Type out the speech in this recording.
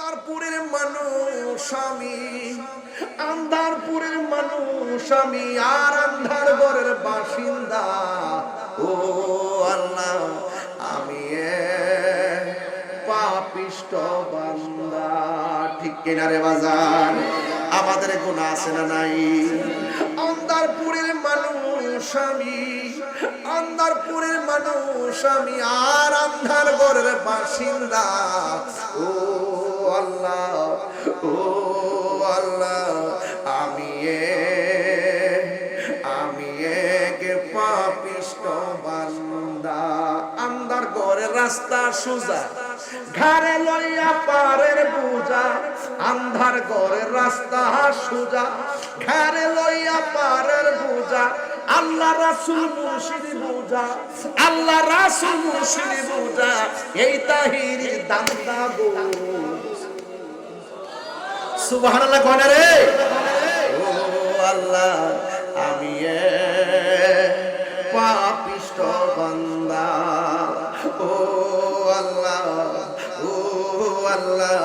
আন্ধারপুরের মানুষ আমি, আন্ধারপুরের মানুষ আমি, আর আন্ধার ঘরের বাসিন্দা। ও আল্লাহ, আমি পাপিষ্ট বান্দা। ঠিক কিনা রে বাজার? আমাদের গুনাহ আছে না নাই? আন্ধারপুরের মানুষ আমি, আন্ধারপুরের মানুষ আমি, আর আন্ধার ঘরের বাসিন্দা। ও আল্লাহ, ও আল্লাহ, আমি এক পাপিষ্ট বান্দা। আন্ধার ঘরের রাস্তা সোজা, ঘাড়ে লইয়া পারের বোঝা। আন্ধার ঘরের রাস্তা সোজা, ঘাড়ে লইয়া পারের বোঝা। আল্লাহ রাসূল মুর্শিদ বোঝা, আল্লাহ রাসূল মুর্শিদ বোঝা। এই তাহিরির দান্দা গো, সুবহানাল্লাহ কোন রে? ও আল্লাহ, আমি পাপিষ্ট বান্দা। ও আল্লাহ, ও আল্লাহ,